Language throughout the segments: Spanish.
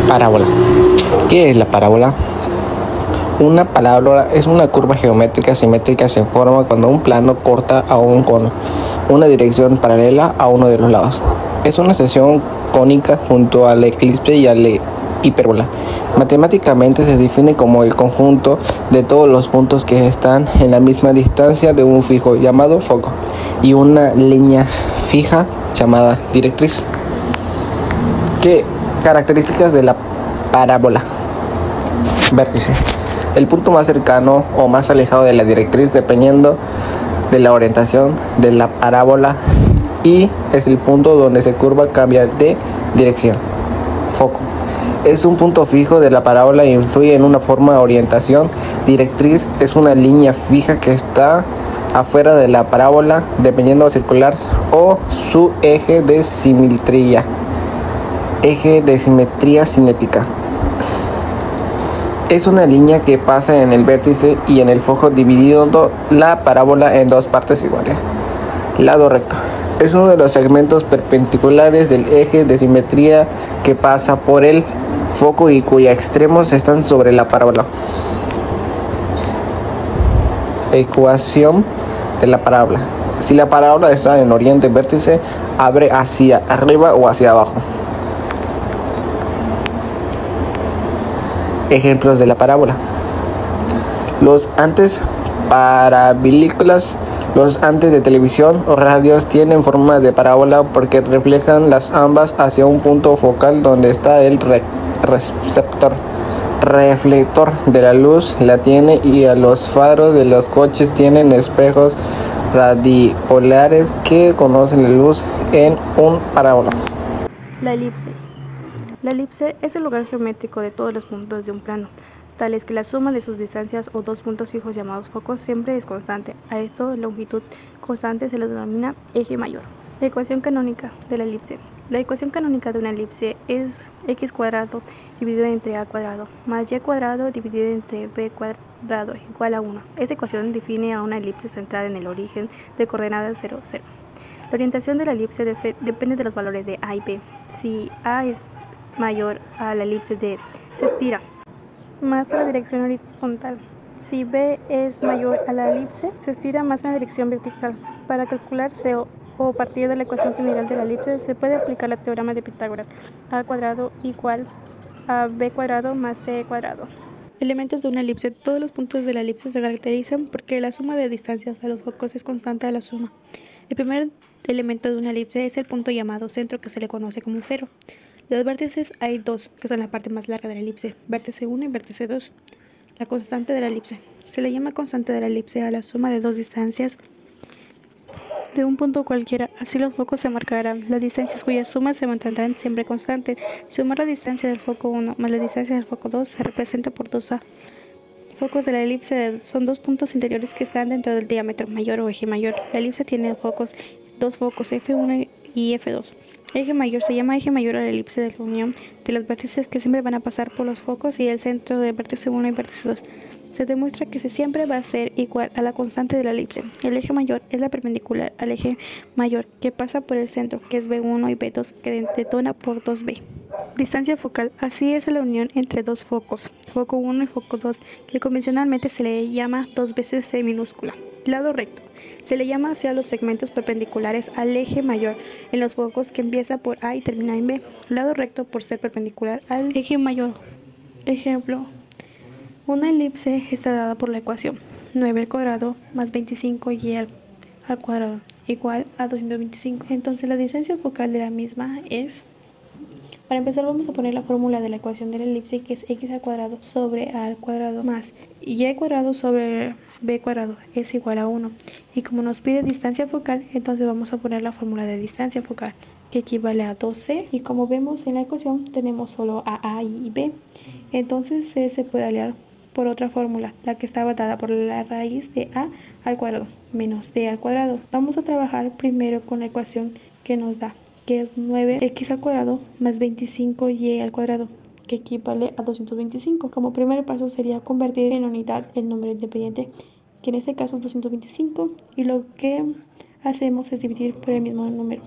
Parábola. ¿Qué es la parábola? Una parábola es una curva geométrica simétrica se forma cuando un plano corta a un cono, una dirección paralela a uno de los lados. Es una sección cónica junto al eclipse y a la hipérbola. Matemáticamente se define como el conjunto de todos los puntos que están en la misma distancia de un fijo llamado foco y una línea fija llamada directriz. ¿Qué características de la parábola? Vértice. El punto más cercano o más alejado de la directriz dependiendo de la orientación de la parábola y es el punto donde se curva cambia de dirección. Foco. Es un punto fijo de la parábola e influye en una forma de orientación. Directriz es una línea fija que está afuera de la parábola dependiendo circular o su eje de simetría. Eje de simetría cinética. Es una línea que pasa en el vértice y en el foco dividiendo la parábola en dos partes iguales. Lado recto. Es uno de los segmentos perpendiculares del eje de simetría que pasa por el foco y cuyos extremos están sobre la parábola. Ecuación de la parábola. Si la parábola está en oriente vértice, abre hacia arriba o hacia abajo. Ejemplos de la parábola. Los antes parabilículas, los antes de televisión o radios tienen forma de parábola porque reflejan las ambas hacia un punto focal donde está el receptor. Reflector de la luz la tiene y a los faros de los coches tienen espejos radipolares que conocen la luz en un parábola. La elipse. La elipse es el lugar geométrico de todos los puntos de un plano, tales que la suma de sus distancias o dos puntos fijos llamados focos siempre es constante. A esto, la longitud constante se le denomina eje mayor. La ecuación canónica de la elipse. La ecuación canónica de una elipse es x cuadrado dividido entre a cuadrado más y cuadrado dividido entre b cuadrado igual a 1. Esta ecuación define a una elipse centrada en el origen de coordenadas 0, 0. La orientación de la elipse depende de los valores de a y b. Si a es mayor a la elipse D, se estira más a la dirección horizontal. Si B es mayor a la elipse, se estira más en la dirección vertical. Para calcular C o partir de la ecuación general de la elipse, se puede aplicar el teorema de Pitágoras. A cuadrado igual a B cuadrado más C cuadrado. Elementos de una elipse. Todos los puntos de la elipse se caracterizan porque la suma de distancias a los focos es constante a la suma. El primer elemento de una elipse es el punto llamado centro, que se le conoce como cero. Los vértices hay dos, que son la parte más larga de la elipse, vértice 1 y vértice 2. La constante de la elipse. Se le llama constante de la elipse a la suma de dos distancias de un punto cualquiera. Así los focos se marcarán las distancias cuyas sumas se mantendrán siempre constantes. Sumar la distancia del foco 1 más la distancia del foco 2 se representa por 2a. Focos de la elipse son dos puntos interiores que están dentro del diámetro mayor o eje mayor. La elipse tiene dos focos F1 y F2. Eje mayor se llama eje mayor a la elipse de la unión de los vértices que siempre van a pasar por los focos y el centro del vértice 1 y vértice 2. Se demuestra que siempre va a ser igual a la constante de la elipse. El eje mayor es la perpendicular al eje mayor que pasa por el centro, que es B1 y B2, que detona por 2B. Distancia focal. Así es la unión entre dos focos, foco 1 y foco 2, que convencionalmente se le llama 2 veces C minúscula. Lado recto. Se le llama hacia los segmentos perpendiculares al eje mayor en los focos que empieza por A y termina en B. Lado recto por ser perpendicular al eje mayor. Ejemplo. Una elipse está dada por la ecuación 9 al cuadrado más 25y al cuadrado igual a 225. Entonces la distancia focal de la misma es... Para empezar vamos a poner la fórmula de la ecuación de la elipse, que es x al cuadrado sobre a al cuadrado más y cuadrado sobre b cuadrado es igual a 1. Y como nos pide distancia focal, entonces vamos a poner la fórmula de distancia focal, que equivale a 2c, y como vemos en la ecuación tenemos solo a y b, entonces c se puede aliar por otra fórmula, la que estaba dada por la raíz de a al cuadrado menos d al cuadrado. Vamos a trabajar primero con la ecuación que nos da, que es 9x al cuadrado más 25y al cuadrado, que equivale a 225. Como primer paso sería convertir en unidad el número independiente, que en este caso es 225, y lo que hacemos es dividir por el mismo número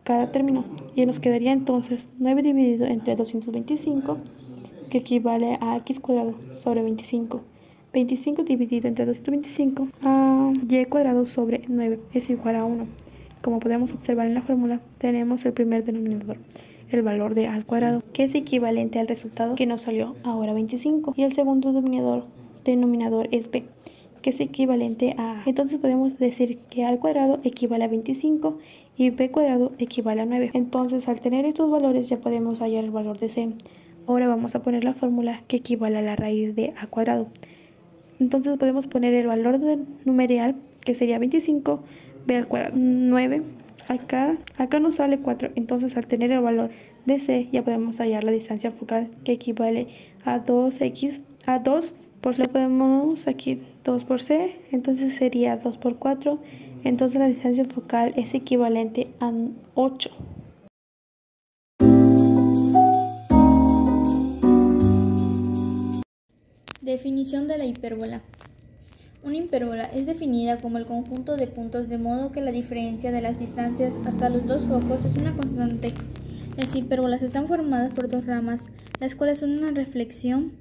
cada término, y nos quedaría entonces 9 dividido entre 225, que equivale a x cuadrado sobre 25. 25 dividido entre 225 a y cuadrado sobre 9 es igual a 1. Como podemos observar en la fórmula, tenemos el primer denominador, el valor de a al cuadrado, que es equivalente al resultado que nos salió ahora 25, y el segundo denominador es b, que es equivalente a a. Entonces podemos decir que a al cuadrado equivale a 25 y b cuadrado equivale a 9. Entonces, al tener estos valores ya podemos hallar el valor de c. Ahora vamos a poner la fórmula que equivale a la raíz de a cuadrado. Entonces podemos poner el valor del numeral, que sería 25, b al cuadrado, 9. Acá nos sale 4, entonces al tener el valor de c ya podemos hallar la distancia focal, que equivale a 2x, a 2 por c. Lo podemos aquí 2 por c, entonces sería 2 por 4, entonces la distancia focal es equivalente a 8. Definición de la hipérbola. Una hipérbola es definida como el conjunto de puntos de modo que la diferencia de las distancias hasta los dos focos es una constante. Las hipérbolas están formadas por dos ramas, las cuales son una reflexión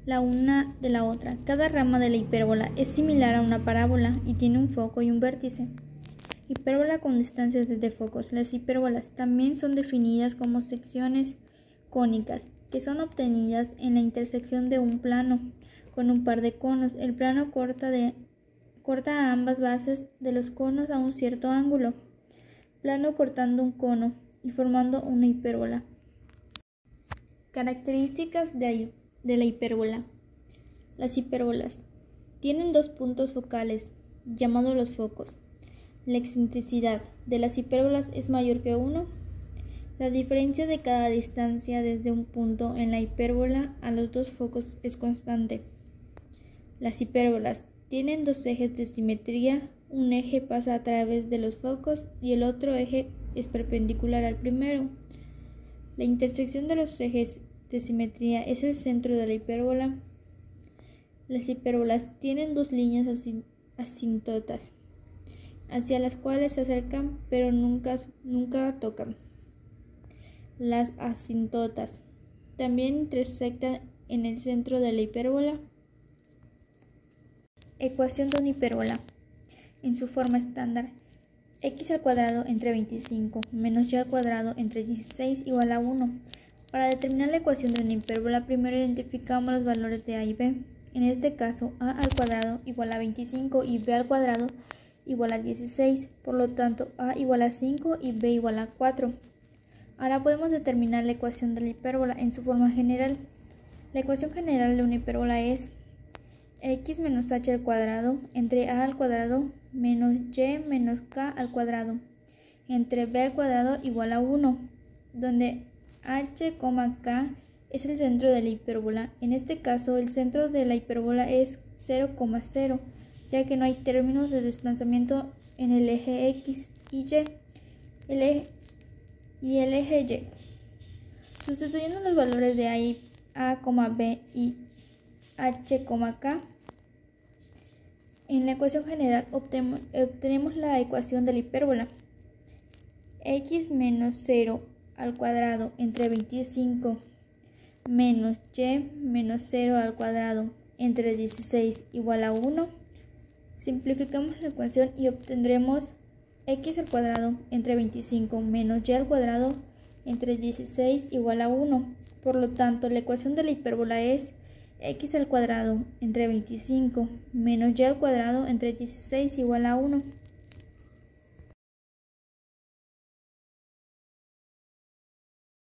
la una de la otra. Cada rama de la hipérbola es similar a una parábola y tiene un foco y un vértice. Hipérbola con distancias desde focos. Las hipérbolas también son definidas como secciones cónicas, que son obtenidas en la intersección de un plano con un par de conos. El plano corta a ambas bases de los conos a un cierto ángulo. Plano cortando un cono y formando una hipérbola. Características de la hipérbola. Las hipérbolas tienen dos puntos focales, llamados los focos. La excentricidad de las hipérbolas es mayor que 1. La diferencia de cada distancia desde un punto en la hipérbola a los dos focos es constante. Las hipérbolas tienen dos ejes de simetría, un eje pasa a través de los focos y el otro eje es perpendicular al primero. La intersección de los ejes de simetría es el centro de la hipérbola. Las hipérbolas tienen dos líneas asíntotas, hacia las cuales se acercan pero nunca tocan. Las asíntotas también intersectan en el centro de la hipérbola. Ecuación de una hipérbola. En su forma estándar, x al cuadrado entre 25 menos y al cuadrado entre 16 igual a 1. Para determinar la ecuación de una hipérbola, primero identificamos los valores de a y b. En este caso, a al cuadrado igual a 25 y b al cuadrado igual a 16. Por lo tanto, a igual a 5 y b igual a 4. Ahora podemos determinar la ecuación de la hipérbola en su forma general. La ecuación general de una hipérbola es x menos h al cuadrado entre a al cuadrado menos y menos k al cuadrado entre b al cuadrado igual a 1, donde h, k es el centro de la hipérbola. En este caso, el centro de la hipérbola es 0,0, ya que no hay términos de desplazamiento en el eje x y y el eje y. Sustituyendo los valores de a, b y h, k en la ecuación general, obtenemos la ecuación de la hipérbola. X menos 0 al cuadrado entre 25 menos y menos 0 al cuadrado entre 16 igual a 1. Simplificamos la ecuación y obtendremos x al cuadrado entre 25 menos y al cuadrado entre 16 igual a 1. Por lo tanto, la ecuación de la hipérbola es x al cuadrado entre 25 menos y al cuadrado entre 16 igual a 1.